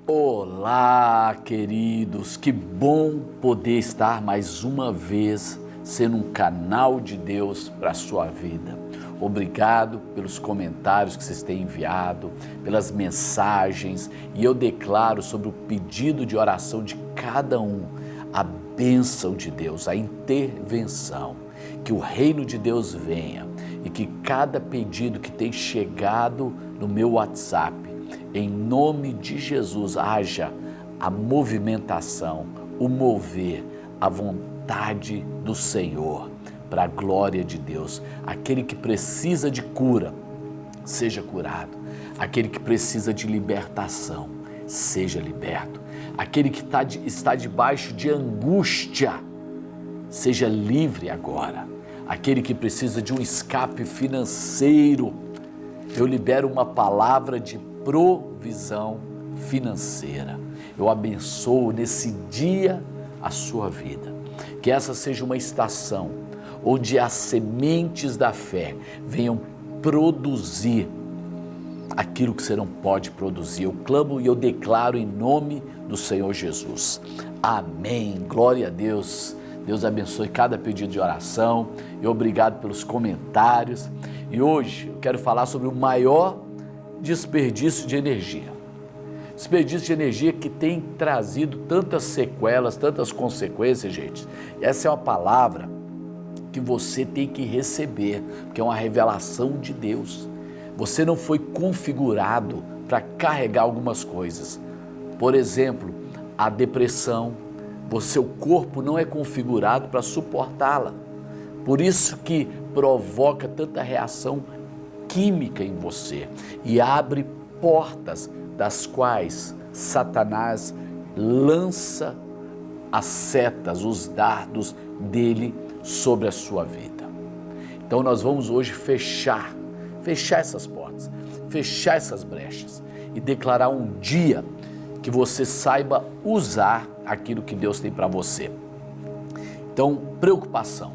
Olá, queridos, que bom poder estar mais uma vez sendo um canal de Deus para a sua vida. Obrigado pelos comentários que vocês têm enviado, pelas mensagens, e eu declaro sobre o pedido de oração de cada um, a bênção de Deus, a intervenção, que o reino de Deus venha e que cada pedido que tem chegado no meu WhatsApp, em nome de Jesus, haja a movimentação, o mover, a vontade do Senhor, para a glória de Deus. Aquele que precisa de cura, seja curado. Aquele que precisa de libertação, seja liberto. Aquele que está debaixo de angústia, seja livre agora. Aquele que precisa de um escape financeiro, eu libero uma palavra de provisão financeira. Eu abençoo nesse dia a sua vida. Que essa seja uma estação onde as sementes da fé venham produzir aquilo que você não pode produzir. Eu clamo e eu declaro em nome do Senhor Jesus. Amém. Glória a Deus. Deus abençoe cada pedido de oração e obrigado pelos comentários. E hoje eu quero falar sobre o maior desperdício de energia. Desperdício de energia que tem trazido tantas sequelas, tantas consequências, gente. Essa é uma palavra que você tem que receber, porque é uma revelação de Deus. Você não foi configurado para carregar algumas coisas. Por exemplo, a depressão. O seu corpo não é configurado para suportá-la. Por isso que provoca tanta reação química em você e abre portas das quais Satanás lança as setas, os dardos dele sobre a sua vida. Então nós vamos hoje fechar essas portas, fechar essas brechas e declarar um dia que você saiba usar aquilo que Deus tem para você. Então, preocupação.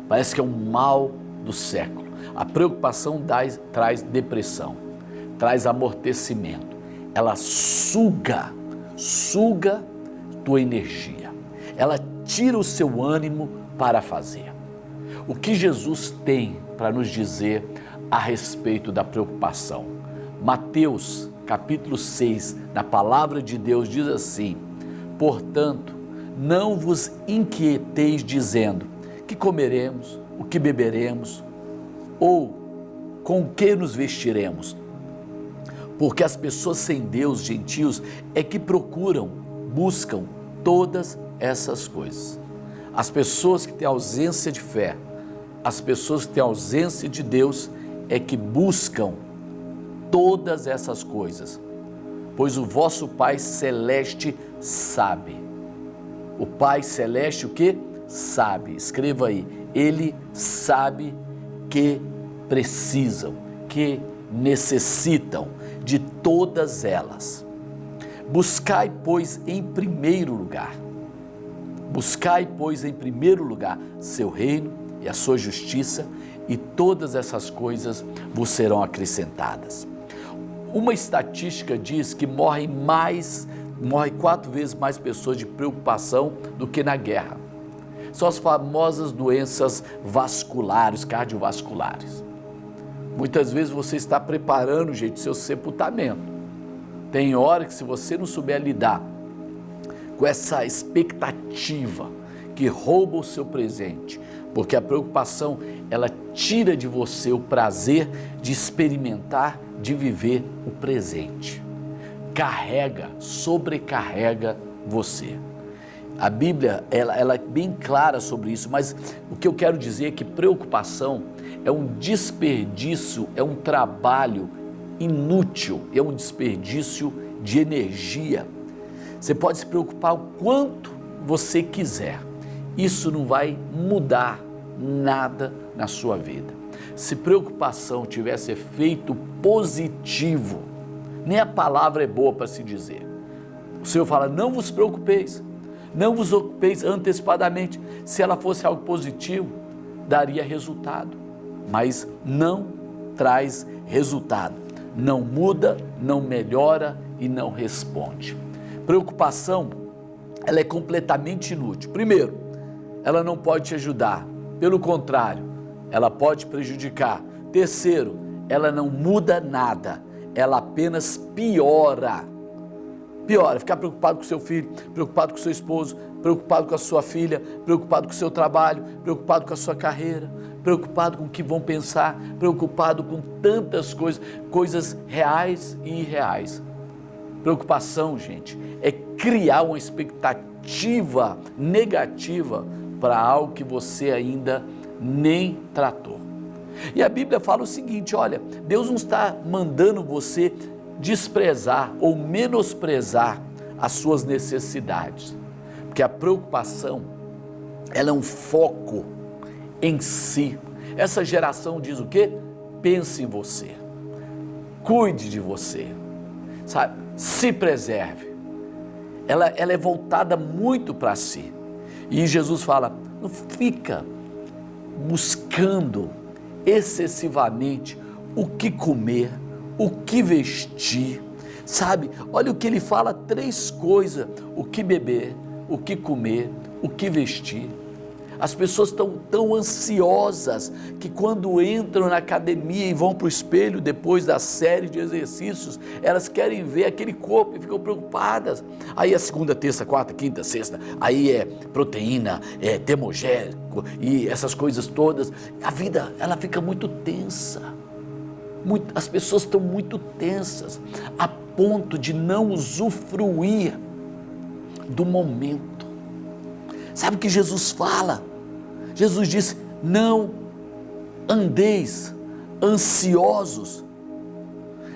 Parece que é um mal do século. A preocupação traz depressão, traz amortecimento. Ela suga tua energia. Ela tira o seu ânimo para fazer. O que Jesus tem para nos dizer a respeito da preocupação? Mateus capítulo 6, na palavra de Deus diz assim: portanto, não vos inquieteis dizendo, que comeremos, o que beberemos, ou com que nos vestiremos? Porque as pessoas sem Deus, gentios, é que buscam todas essas coisas. As pessoas que têm ausência de fé, as pessoas que têm ausência de Deus, é que buscam todas essas coisas, pois o vosso Pai Celeste sabe. O Pai Celeste o que? Sabe. Escreva aí. Ele sabe que precisam, que necessitam de todas elas. Buscai, pois, em primeiro lugar seu reino e a sua justiça, e todas essas coisas vos serão acrescentadas. Uma estatística diz que morre 4 vezes mais pessoas de preocupação do que na guerra. São as famosas doenças vasculares, cardiovasculares. Muitas vezes você está preparando, gente, seu sepultamento. Tem hora que, se você não souber lidar com essa expectativa que rouba o seu presente, porque a preocupação, ela tira de você o prazer de experimentar, de viver o presente. Sobrecarrega você. A Bíblia, ela é bem clara sobre isso, mas o que eu quero dizer é que preocupação é um desperdício, é um trabalho inútil, é um desperdício de energia. Você pode se preocupar o quanto você quiser, isso não vai mudar nada na sua vida. Se preocupação tivesse efeito positivo, nem a palavra é boa para se dizer. O Senhor fala, não vos preocupeis, não vos ocupeis antecipadamente. Se ela fosse algo positivo, daria resultado. mas não traz resultado, não muda, não melhora e não responde. Preocupação, ela é completamente inútil. Primeiro, ela não pode te ajudar, pelo contrário, ela pode prejudicar. Terceiro, ela não muda nada, ela apenas piora. Ficar preocupado com o seu filho, preocupado com o seu esposo, preocupado com a sua filha, preocupado com o seu trabalho, preocupado com a sua carreira, preocupado com o que vão pensar, preocupado com tantas coisas reais e irreais. Preocupação, gente, é criar uma expectativa negativa para algo que você ainda nem tratou. E a Bíblia fala o seguinte, olha, Deus não está mandando você desprezar ou menosprezar as suas necessidades, porque a preocupação, ela é um foco em si. Essa geração diz o quê? Pense em você, cuide de você, sabe? Se preserve. Ela é voltada muito para si. E Jesus fala, não fica buscando excessivamente o que comer, o que vestir, sabe? Olha o que ele fala, 3 coisas, o que beber, o que comer, o que vestir. As pessoas estão tão ansiosas que quando entram na academia e vão para o espelho depois da série de exercícios, elas querem ver aquele corpo e ficam preocupadas. Aí é segunda, terça, quarta, quinta, sexta, aí é proteína, é termogénico e essas coisas todas. A vida, ela fica muito tensa. As pessoas estão muito tensas, a ponto de não usufruir do momento. Sabe o que Jesus fala? Jesus disse, não andeis ansiosos,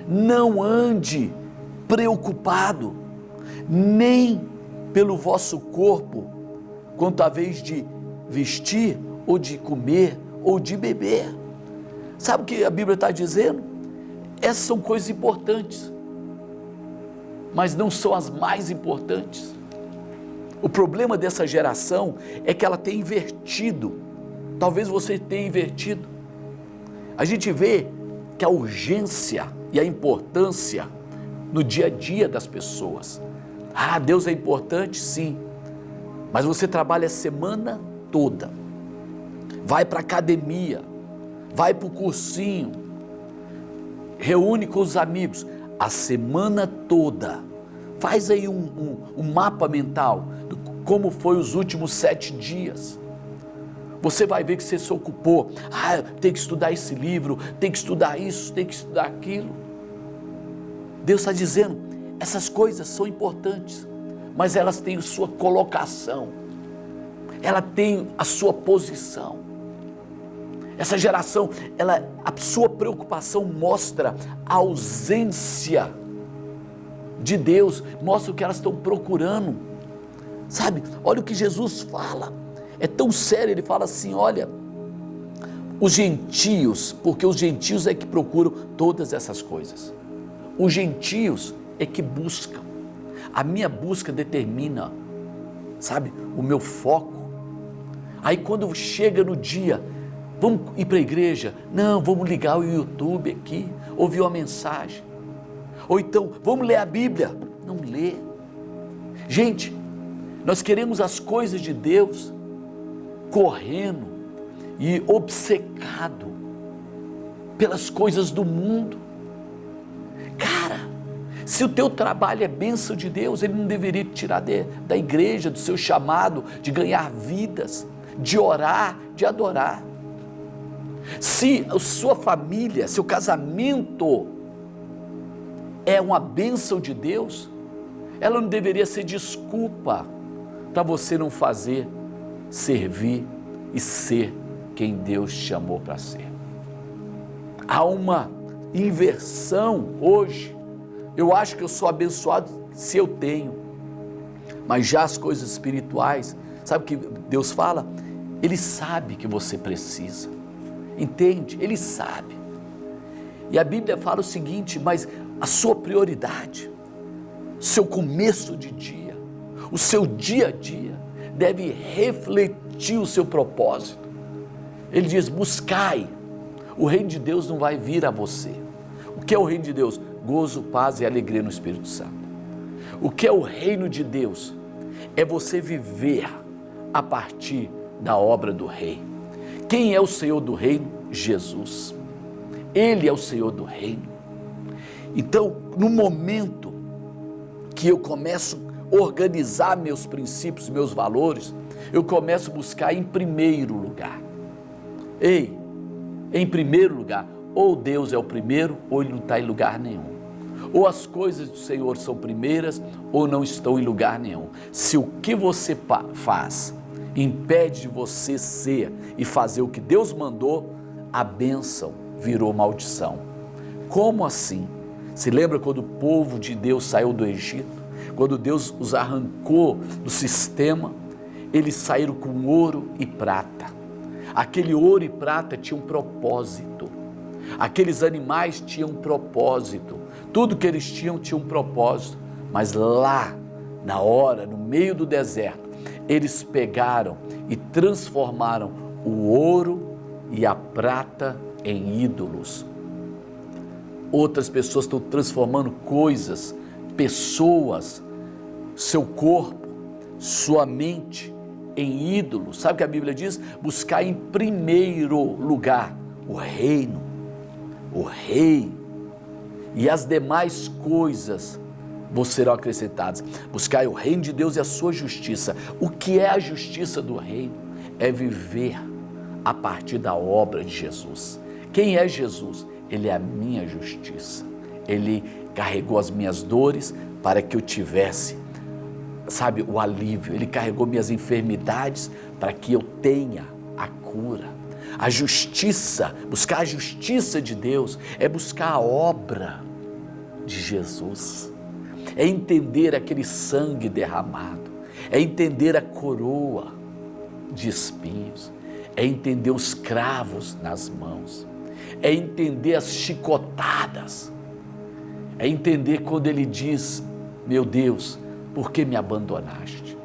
não ande preocupado, nem pelo vosso corpo, quanto à vez de vestir, ou de comer, ou de beber. Sabe o que a Bíblia está dizendo? Essas são coisas importantes, mas não são as mais importantes. O problema dessa geração é que ela tem invertido. Talvez você tenha invertido. A gente vê que a urgência e a importância no dia a dia das pessoas. Ah, Deus é importante, sim. Mas você trabalha a semana toda. Vai para a academia, vai para o cursinho, reúne com os amigos, a semana toda. Faz aí um mapa mental de como foi os últimos 7 dias. Você vai ver que você se ocupou. Ah, tem que estudar esse livro, tem que estudar isso, tem que estudar aquilo. Deus está dizendo, essas coisas são importantes, mas elas têm a sua colocação, ela tem a sua posição. Essa geração, a sua preocupação mostra a ausência de Deus, mostra o que elas estão procurando, sabe? Olha o que Jesus fala, é tão sério, ele fala assim, olha, os gentios, porque os gentios é que procuram todas essas coisas, os gentios é que buscam, a minha busca determina, sabe, o meu foco. Aí quando chega no dia, vamos ir para a igreja, não, vamos ligar o YouTube aqui, ouvir uma mensagem, ou então, vamos ler a Bíblia, não lê. Gente, nós queremos as coisas de Deus, correndo e obcecado pelas coisas do mundo. Cara, se o teu trabalho é bênção de Deus, Ele não deveria te tirar da igreja, do seu chamado, de ganhar vidas, de orar, de adorar. Se a sua família, seu casamento é uma bênção de Deus, ela não deveria ser desculpa para você não fazer, servir e ser quem Deus te chamou para ser. Há uma inversão hoje. Eu acho que eu sou abençoado se eu tenho, mas já as coisas espirituais, sabe o que Deus fala? Ele sabe que você precisa, entende? Ele sabe. E a Bíblia fala o seguinte, mas a sua prioridade, seu começo de dia, o seu dia a dia, deve refletir o seu propósito. Ele diz, buscai O reino de Deus não vai vir a você. O que é o reino de Deus? Gozo, paz e alegria no Espírito Santo. O que é o reino de Deus? É você viver a partir da obra do Rei. Quem é o Senhor do reino? Jesus. Ele é o Senhor do reino. Então, no momento que eu começo a organizar meus princípios, meus valores, eu começo a buscar em primeiro lugar. Ei, em primeiro lugar, ou Deus é o primeiro, ou Ele não está em lugar nenhum. Ou as coisas do Senhor são primeiras, ou não estão em lugar nenhum. Se o que você faz impede de você ser e fazer o que Deus mandou, a bênção virou maldição. Como assim? Se lembra quando o povo de Deus saiu do Egito? Quando Deus os arrancou do sistema, eles saíram com ouro e prata. Aquele ouro e prata tinha um propósito. Aqueles animais tinham um propósito. Tudo que eles tinham tinha um propósito. Mas lá, na hora, no meio do deserto, eles pegaram e transformaram o ouro e a prata em ídolos. Outras pessoas estão transformando coisas, pessoas, seu corpo, sua mente em ídolos. Sabe o que a Bíblia diz? Buscar em primeiro lugar o reino, o rei, e as demais coisas vos serão acrescentadas. Buscai o reino de Deus e a sua justiça. O que é a justiça do reino? É viver a partir da obra de Jesus. Quem é Jesus? Ele é a minha justiça. Ele carregou as minhas dores para que eu tivesse, o alívio. Ele carregou minhas enfermidades para que eu tenha a cura. A justiça, buscar a justiça de Deus, é buscar a obra de Jesus. É entender aquele sangue derramado, é entender a coroa de espinhos, é entender os cravos nas mãos, é entender as chicotadas, é entender quando ele diz: meu Deus, por que me abandonaste?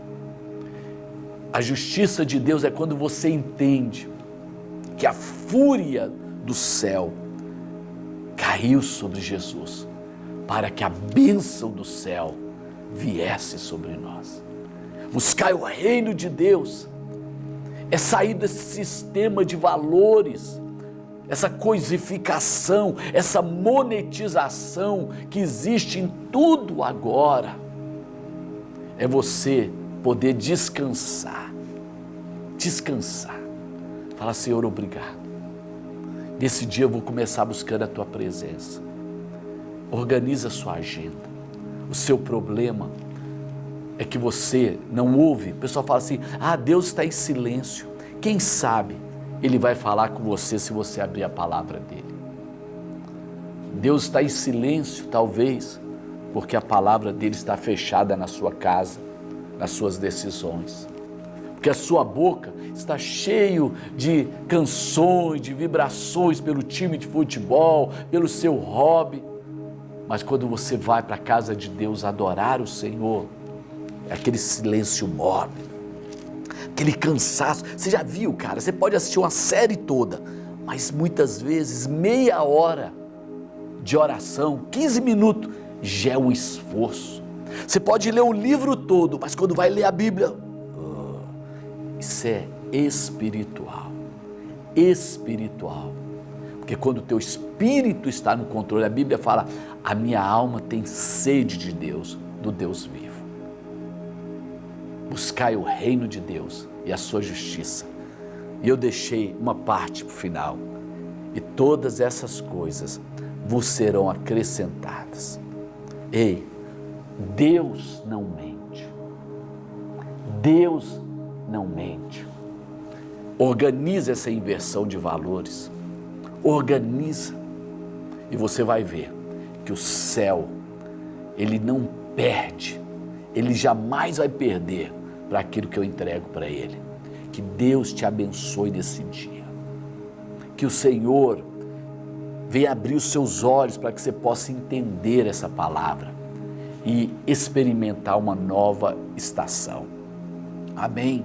A justiça de Deus é quando você entende que a fúria do céu caiu sobre Jesus, para que a bênção do céu viesse sobre nós. Buscar o reino de Deus é sair desse sistema de valores, essa coisificação, essa monetização que existe em tudo agora. É você poder descansar. Fala: Senhor, obrigado. Nesse dia eu vou começar buscando a Tua presença. Organiza a sua agenda. O seu problema é que você não ouve. O pessoal fala assim: Deus está em silêncio. Quem sabe Ele vai falar com você se você abrir a palavra dEle. Deus está em silêncio, talvez, porque a palavra dEle está fechada na sua casa, nas suas decisões. Porque a sua boca está cheio de canções, de vibrações pelo time de futebol, pelo seu hobby. Mas quando você vai para a casa de Deus adorar o Senhor, é aquele silêncio mórbido, aquele cansaço. Você já viu, cara? Você pode assistir uma série toda, mas muitas vezes meia hora de oração, 15 minutos, já é um esforço. Você pode ler um livro todo, mas quando vai ler a Bíblia, isso é espiritual. Porque quando o teu espírito está no controle, a Bíblia fala: a minha alma tem sede de Deus, do Deus vivo. Buscai o reino de Deus e a sua justiça. E eu deixei uma parte para o final. E todas essas coisas vos serão acrescentadas. Ei, Deus não mente. Deus não mente. Organiza essa inversão de valores. Organiza. E você vai ver que o céu, ele não perde. Ele jamais vai perder para aquilo que eu entrego para ele. Que Deus te abençoe nesse dia. Que o Senhor venha abrir os seus olhos para que você possa entender essa palavra e experimentar uma nova estação. Amém?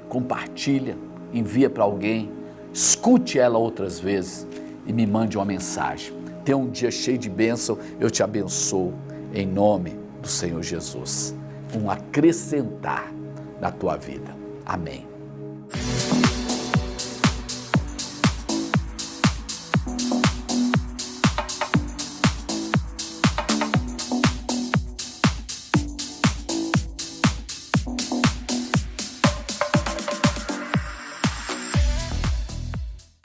Compartilha, envia para alguém, escute ela outras vezes e me mande uma mensagem. Tenha um dia cheio de bênção, eu te abençoo em nome do Senhor Jesus. Um acrescentar na tua vida. Amém.